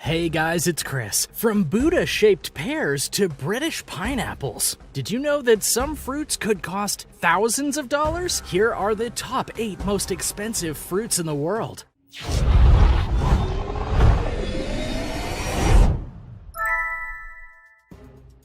Hey guys, it's Chris. From Buddha-shaped pears to British pineapples. Did you know that some fruits could cost thousands of dollars? Here are the top 8 most expensive fruits in the world.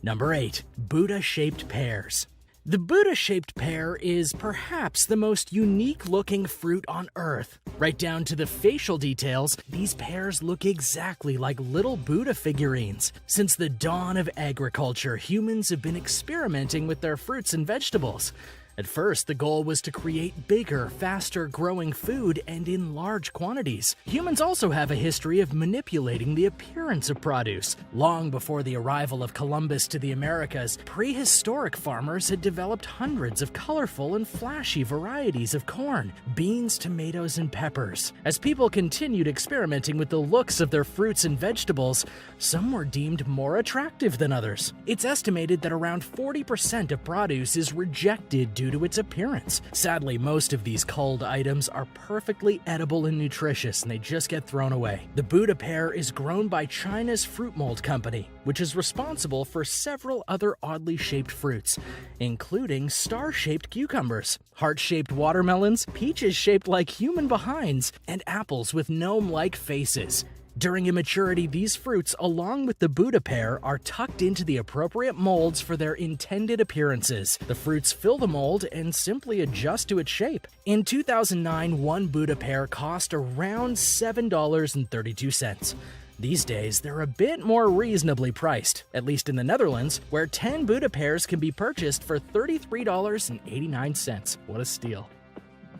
Number 8. Buddha-shaped pears. The Buddha-shaped pear is perhaps the most unique-looking fruit on Earth. Right down to the facial details, these pears look exactly like little Buddha figurines. Since the dawn of agriculture, humans have been experimenting with their fruits and vegetables. At first, the goal was to create bigger, faster-growing food and in large quantities. Humans also have a history of manipulating the appearance of produce. Long before the arrival of Columbus to the Americas, prehistoric farmers had developed hundreds of colorful and flashy varieties of corn, beans, tomatoes, and peppers. As people continued experimenting with the looks of their fruits and vegetables, some were deemed more attractive than others. It's estimated that around 40% of produce is rejected due to its appearance. Sadly, most of these culled items are perfectly edible and nutritious, and they just get thrown away. The Buddha pear is grown by China's fruit mold company, which is responsible for several other oddly shaped fruits, including star-shaped cucumbers, heart-shaped watermelons, peaches shaped like human behinds, and apples with gnome-like faces. During immaturity, these fruits, along with the Buddha pear, are tucked into the appropriate molds for their intended appearances. The fruits fill the mold and simply adjust to its shape. In 2009, one Buddha pear cost around $7.32. These days, they're a bit more reasonably priced, at least in the Netherlands, where 10 Buddha pears can be purchased for $33.89. What a steal.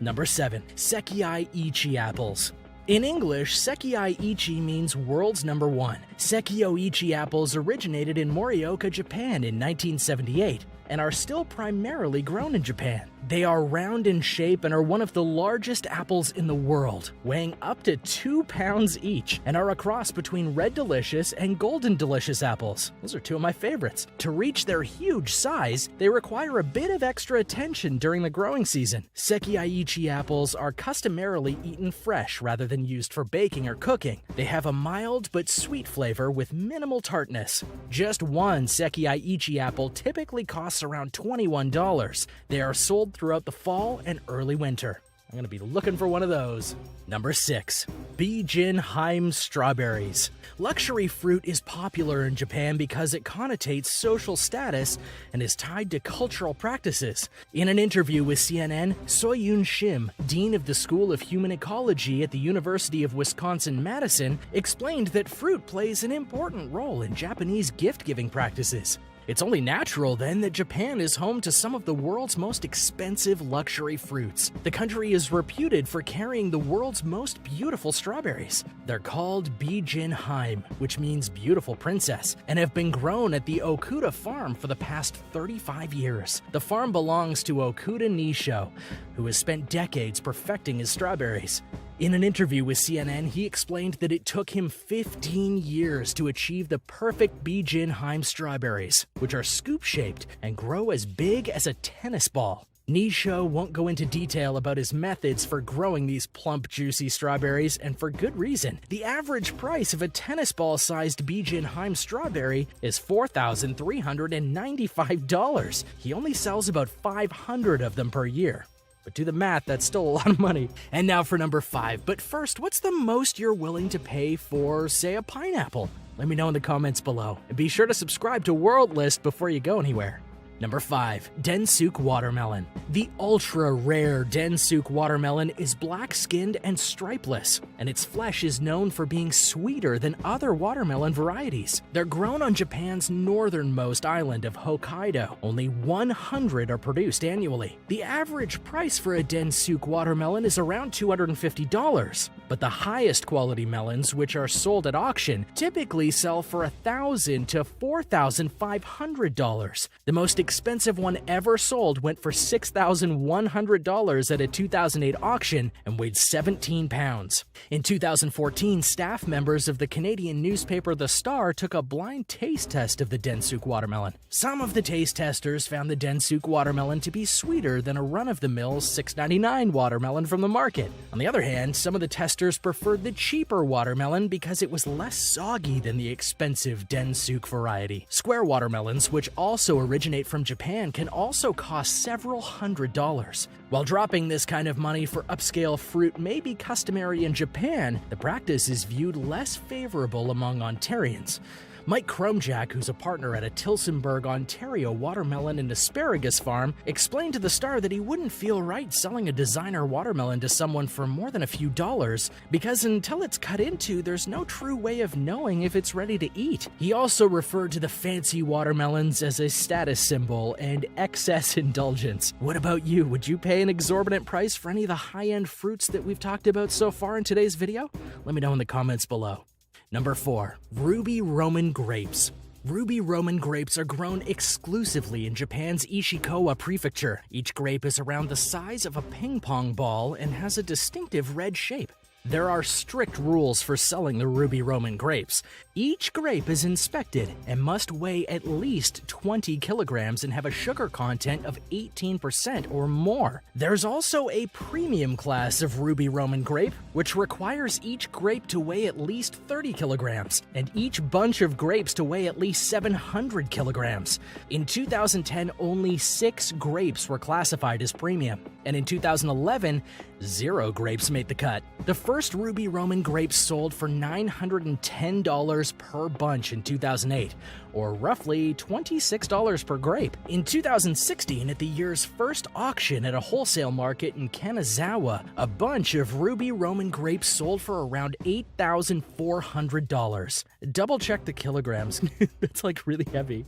Number 7. Sekiai Ichi apples. In English, Sekiai Ichi means world's number one. Sekio Ichi apples originated in Morioka, Japan in 1978 and are still primarily grown in Japan. They are round in shape and are one of the largest apples in the world, weighing up to 2 pounds each, and are a cross between Red Delicious and Golden Delicious apples. Those are two of my favorites. To reach their huge size, they require a bit of extra attention during the growing season. Sekiai Ichi apples are customarily eaten fresh rather than used for baking or cooking. They have a mild but sweet flavor with minimal tartness. Just one Sekiai Ichi apple typically costs around $21. They are sold throughout the fall and early winter. I'm going to be looking for one of those. Number 6. Beijing Heim strawberries. Luxury fruit is popular in Japan because it connotates social status and is tied to cultural practices. In an interview with CNN, Soyun Shim, dean of the School of Human Ecology at the University of Wisconsin-Madison, explained that fruit plays an important role in Japanese gift-giving practices. It's only natural, then, that Japan is home to some of the world's most expensive luxury fruits. The country is reputed for carrying the world's most beautiful strawberries. They're called Beijing Heim, which means beautiful princess, and have been grown at the Okuda farm for the past 35 years. The farm belongs to Okuda Nisho, who has spent decades perfecting his strawberries. In an interview with CNN, he explained that it took him 15 years to achieve the perfect Beijing Heim strawberries, which are scoop-shaped and grow as big as a tennis ball. Nisho won't go into detail about his methods for growing these plump, juicy strawberries, and for good reason. The average price of a tennis ball-sized Beijing Heim strawberry is $4,395. He only sells about 500 of them per year. But do the math, that's still a lot of money. And now for number 5. But first, what's the most you're willing to pay for, say, a pineapple? Let me know in the comments below. And be sure to subscribe to World List before you go anywhere. Number 5. Densuk watermelon. The ultra-rare Densuk watermelon is black-skinned and stripeless, and its flesh is known for being sweeter than other watermelon varieties. They're grown on Japan's northernmost island of Hokkaido. Only 100 are produced annually. The average price for a Densuk watermelon is around $250, but the highest quality melons, which are sold at auction, typically sell for $1,000 to $4,500. The most expensive one ever sold went for $6,100 at a 2008 auction and weighed 17 pounds. In 2014, staff members of the Canadian newspaper The Star took a blind taste test of the Densuk watermelon. Some of the taste testers found the Densuk watermelon to be sweeter than a run-of-the-mill $6.99 watermelon from the market. On the other hand, some of the testers preferred the cheaper watermelon because it was less soggy than the expensive Densuk variety. Square watermelons, which also originate from Japan, can also cost several $100s. While dropping this kind of money for upscale fruit may be customary in Japan, the practice is viewed less favorable among Ontarians. Mike Kromjak, who's a partner at a Tillsonburg, Ontario watermelon and asparagus farm, explained to The Star that he wouldn't feel right selling a designer watermelon to someone for more than a few dollars because until it's cut into, there's no true way of knowing if it's ready to eat. He also referred to the fancy watermelons as a status symbol and excess indulgence. What about you? Would you pay an exorbitant price for any of the high-end fruits that we've talked about so far in today's video? Let me know in the comments below. Number 4. Ruby Roman grapes. Ruby Roman grapes are grown exclusively in Japan's Ishikawa prefecture. Each grape is around the size of a ping pong ball and has a distinctive red shape. There are strict rules for selling the Ruby Roman grapes. Each grape is inspected and must weigh at least 20 kilograms and have a sugar content of 18% or more. There's also a premium class of Ruby Roman grape, which requires each grape to weigh at least 30 kilograms and each bunch of grapes to weigh at least 700 kilograms. In 2010, only 6 grapes were classified as premium, and in 2011, 0 grapes made the cut. The first Ruby Roman grapes sold for $910 per bunch in 2008, or roughly $26 per grape. In 2016, at the year's first auction at a wholesale market in Kanazawa, a bunch of Ruby Roman grapes sold for around $8,400. Double check the kilograms. That's like really heavy.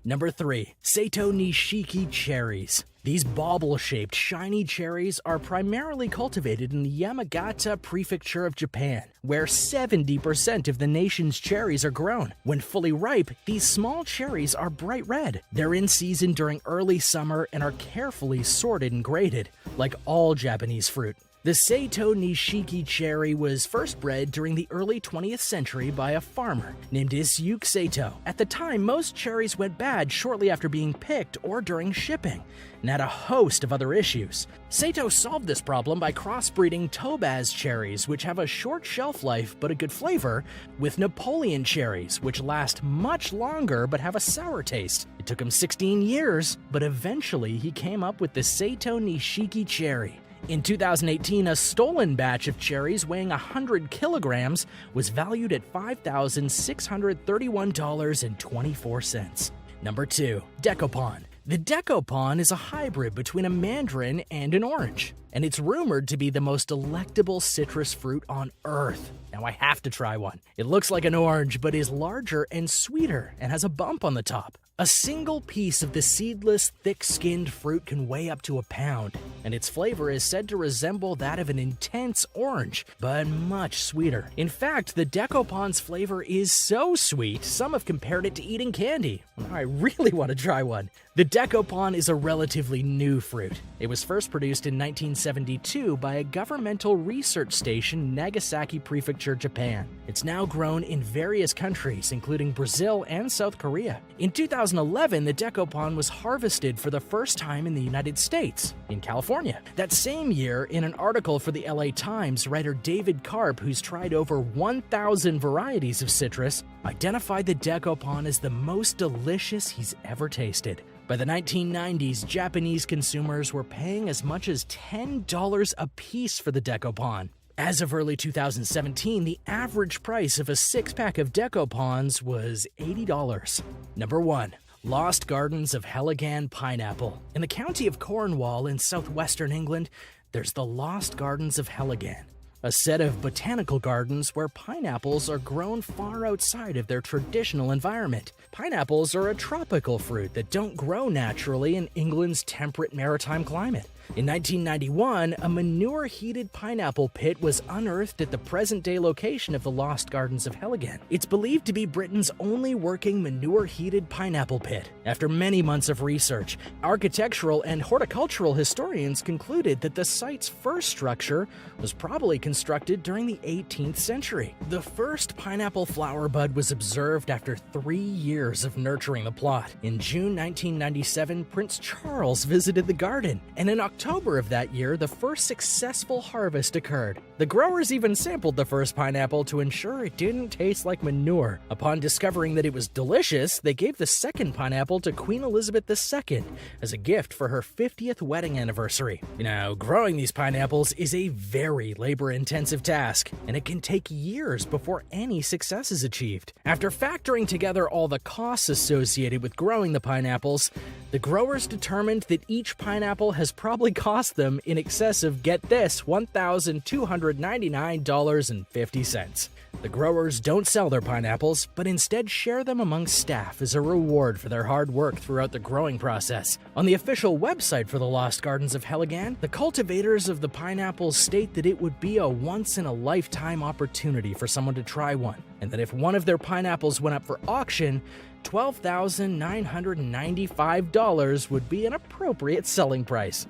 Number 3. Seito Nishiki cherries. These bauble-shaped, shiny cherries are primarily cultivated in the Yamagata prefecture of Japan, where 70% of the nation's cherries are grown. When fully ripe, these small cherries are bright red. They're in season during early summer and are carefully sorted and graded, like all Japanese fruit. The Seito Nishiki cherry was first bred during the early 20th century by a farmer named Isyuke Seito. At the time, most cherries went bad shortly after being picked or during shipping, and had a host of other issues. Seito solved this problem by crossbreeding Tobaz cherries, which have a short shelf life but a good flavor, with Napoleon cherries, which last much longer but have a sour taste. It took him 16 years, but eventually he came up with the Seito Nishiki cherry. In 2018, a stolen batch of cherries weighing 100 kilograms was valued at $5,631.24. Number 2. Decopon. The Decopon is a hybrid between a mandarin and an orange, and it's rumored to be the most delectable citrus fruit on Earth. Now I have to try one. It looks like an orange, but is larger and sweeter and has a bump on the top. A single piece of the seedless, thick-skinned fruit can weigh up to a pound, and its flavor is said to resemble that of an intense orange, but much sweeter. In fact, the Decopon's flavor is so sweet, some have compared it to eating candy. Now I really want to try one. The Decopon is a relatively new fruit. It was first produced in 1972 by a governmental research station in Nagasaki Prefecture, Japan. It's now grown in various countries, including Brazil and South Korea. In 2011, the Decopon was harvested for the first time in the United States, in California. That same year, in an article for the LA Times, writer David Karp, who's tried over 1,000 varieties of citrus, identified the Decopon as the most delicious he's ever tasted. By the 1990s, Japanese consumers were paying as much as $10 a piece for the Decopon. As of early 2017, the average price of a 6-pack of Decopons was $80. Number 1. Lost Gardens of Helligan Pineapple. In the county of Cornwall in southwestern England, there's the Lost Gardens of Helligan, a set of botanical gardens where pineapples are grown far outside of their traditional environment. Pineapples are a tropical fruit that don't grow naturally in England's temperate maritime climate. In 1991, a manure-heated pineapple pit was unearthed at the present-day location of the Lost Gardens of Helligan. It's believed to be Britain's only working manure-heated pineapple pit. After many months of research, architectural and horticultural historians concluded that the site's first structure was probably constructed during the 18th century. The first pineapple flower bud was observed after 3 years of nurturing the plot. In June 1997, Prince Charles visited the garden, and in October of that year, the first successful harvest occurred. The growers even sampled the first pineapple to ensure it didn't taste like manure. Upon discovering that it was delicious, they gave the second pineapple to Queen Elizabeth II as a gift for her 50th wedding anniversary. Now, growing these pineapples is a very labor-intensive task, and it can take years before any success is achieved. After factoring together all the costs associated with growing the pineapples, the growers determined that each pineapple has probably cost them in excess of, get this, $1,299.50. The growers don't sell their pineapples, but instead share them among staff as a reward for their hard work throughout the growing process. On the official website for the Lost Gardens of Helligan, the cultivators of the pineapples state that it would be a once-in-a-lifetime opportunity for someone to try one, and that if one of their pineapples went up for auction, $12,995 would be an appropriate selling price.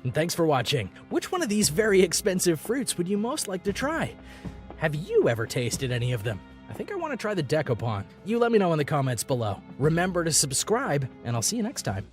And thanks for watching. Which one of these very expensive fruits would you most like to try? Have you ever tasted any of them? I think I want to try the decopon. You let me know in the comments below. Remember to subscribe, and I'll see you next time.